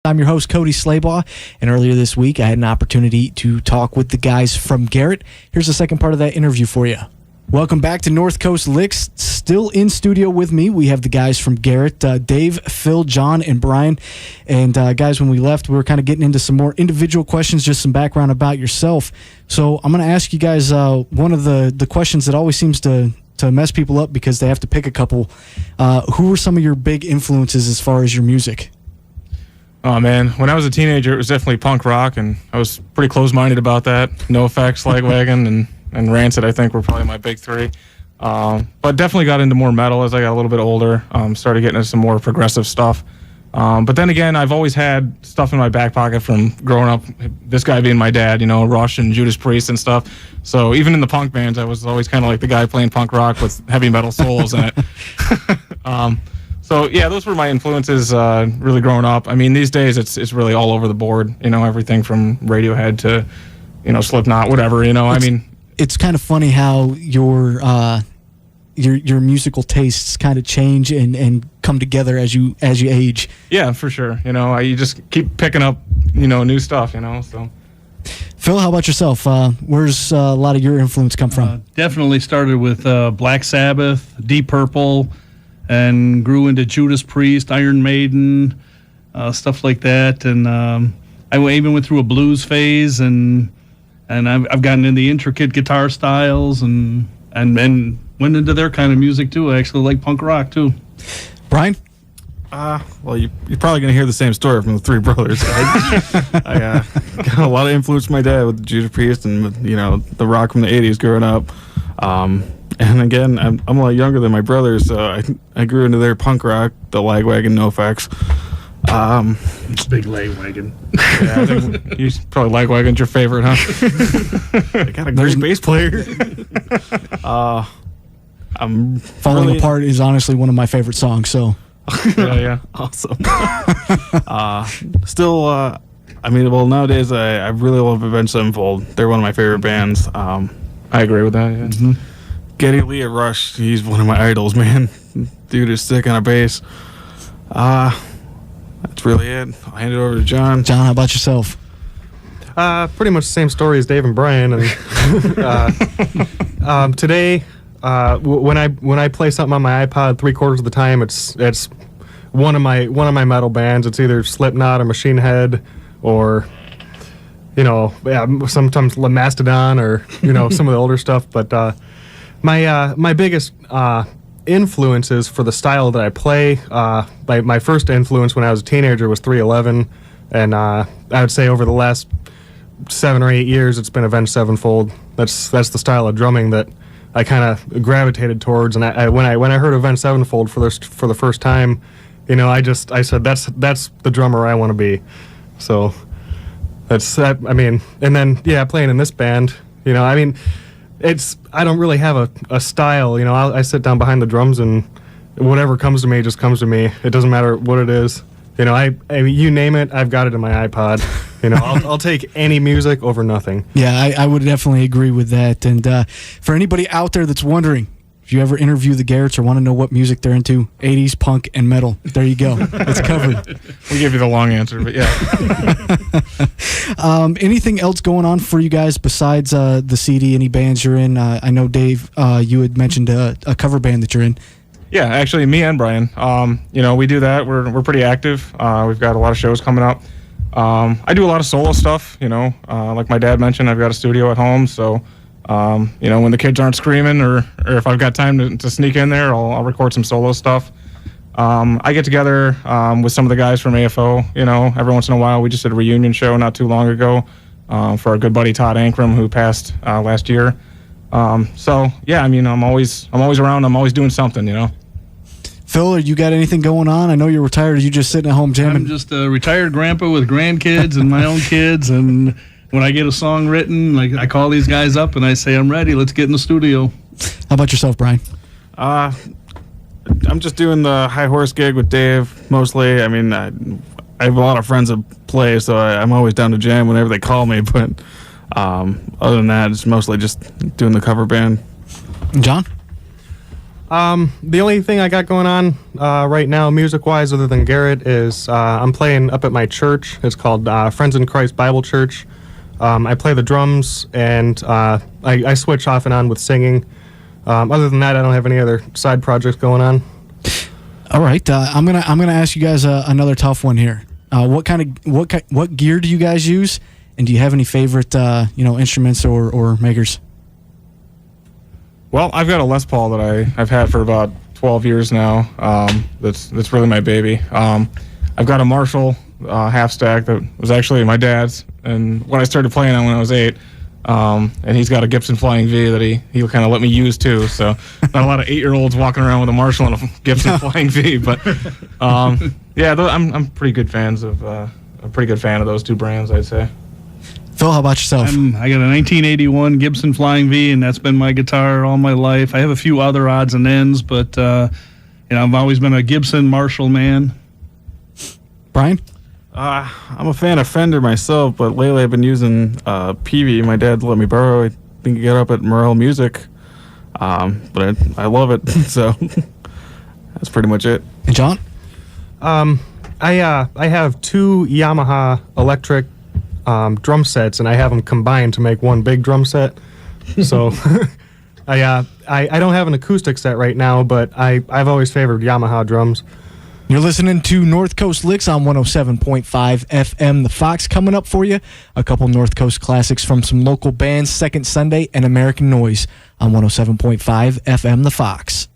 I'm your host, Cody Slaybaugh, and earlier this week I had an opportunity to talk with the guys from Garot. Here's the second part of that interview for you. Welcome back to North Coast Licks. Still in studio with me, we have the guys from Garot, Dave, Phil, John, and Brian. And guys, when we left, we were kind of getting into some more individual questions, just some background about yourself. So I'm going to ask you guys one of the questions that always seems to mess people up because they have to pick a couple. Who were some of your big influences as far as your music? Oh, man. When I was a teenager, it was definitely punk rock, and I was pretty close-minded about that. NoFX, Lagwagon, and Rancid, I think, were probably my big three. But definitely got into more metal as I got a little bit older, started getting into some more progressive stuff. But then again, I've always had stuff in my back pocket from growing up, this guy being my dad, Rush and Judas Priest and stuff. So even in the punk bands, I was always kind of like the guy playing punk rock with heavy metal solos in it. So, yeah, those were my influences really growing up. I mean, these days it's really all over the board, everything from Radiohead to, Slipknot, whatever, It's kind of funny how your musical tastes kind of change and come together as you age. Yeah, for sure. You just keep picking up, new stuff, so. Phil, how about yourself? Where's a lot of your influence come from? Definitely started with Black Sabbath, Deep Purple, and grew into Judas Priest, Iron Maiden, stuff like that. And I even went through a blues phase, and I've gotten into the intricate guitar styles and went into their kind of music too. I actually like punk rock too. Brian? Well, you're probably going to hear the same story from the three brothers. I got a lot of influence from my dad with Judas Priest and the rock from the 80s growing up. And again, I'm a lot younger than my brothers, so I grew into their punk rock, the Lagwagon, NoFX. It's big Lagwagon. Yeah, I think probably Lagwagon's your favorite, huh? They got a great bass player. I'm Falling really, Apart is honestly one of my favorite songs, so. Yeah. Awesome. Still, nowadays I really love Avenged Sevenfold. They're one of my favorite bands. I agree with that, yeah. Mm-hmm. Geddy Lee at Rush, he's one of my idols, man. Dude is sick on a bass. That's really it. I'll hand it over to John. John, how about yourself? Pretty much the same story as Dave and Brian. And today, when I play something on my iPod, 3/4 of the time it's one of my metal bands. It's either Slipknot or Machine Head, or sometimes Mastodon, or some of the older stuff. But my biggest influences for the style that I play, my first influence when I was a teenager was 311, and I would say over the last 7 or 8 years it's been Avenged Sevenfold. That's the style of drumming that I kind of gravitated towards. And when I heard Avenged Sevenfold for the first time, I said that's the drummer I want to be. So that's that. I mean, and then playing in this band, I don't really have a style. I sit down behind the drums and whatever comes to me just comes to me. It doesn't matter what it is. You name it, I've got it in my iPod. I'll take any music over nothing. Yeah, I would definitely agree with that. And for anybody out there that's wondering, if you ever interview the Garots or want to know what music they're into, 80s, punk, and metal, there you go. It's covered. We'll give you the long answer, but yeah. Anything else going on for you guys besides the CD, any bands you're in? I know, Dave, you had mentioned a cover band that you're in. Yeah, actually, me and Brian. We do that. We're pretty active. We've got a lot of shows coming up. I do a lot of solo stuff. Like my dad mentioned, I've got a studio at home. So, when the kids aren't screaming, or if I've got time to sneak in there, I'll record some solo stuff. I get together with some of the guys from AFO. Every once in a while. We just did a reunion show not too long ago for our good buddy Todd Ankrum, who passed last year. I'm always around. I'm always doing something. Phil, you got anything going on? I know you're retired. Are you just sitting at home jamming? I'm just a retired grandpa with grandkids and my own kids. And when I get a song written, I call these guys up and I say, I'm ready. Let's get in the studio. How about yourself, Brian? I'm just doing the High Horse gig with Dave mostly. I mean, I have a lot of friends that play, so I'm always down to jam whenever they call me. But other than that, it's mostly just doing the cover band. John? The only thing I got going on right now, music-wise, other than Garrett, is I'm playing up at my church. It's called Friends in Christ Bible Church. I play the drums, and I switch off and on with singing. Other than that, I don't have any other side projects going on. All right, I'm gonna ask you guys another tough one here. What gear do you guys use, and do you have any favorite instruments or makers? Well, I've got a Les Paul that I've had for about 12 years now. That's really my baby. I've got a Marshall half stack that was actually my dad's, and when I started playing on when I was 8, and he's got a Gibson Flying V that he'll kind of let me use too. So not a lot of 8-year-olds walking around with a Marshall and a Gibson Flying V, but yeah, I'm pretty good fan of those two brands, I'd say. Phil, how about yourself? I got a 1981 Gibson Flying V, and that's been my guitar all my life. I have a few other odds and ends, but I've always been a Gibson Marshall man. Brian? I'm a fan of Fender myself, but lately I've been using PV. My dad let me borrow. I think you got up at Morel Music, but I love it. So that's pretty much it. And John? I have 2 Yamaha electric drum sets, and I have them combined to make one big drum set. So I don't have an acoustic set right now, but I've always favored Yamaha drums. You're listening to North Coast Licks on 107.5 FM. The Fox coming up for you. A couple North Coast classics from some local bands, Second Sunday and American Noise on 107.5 FM. The Fox.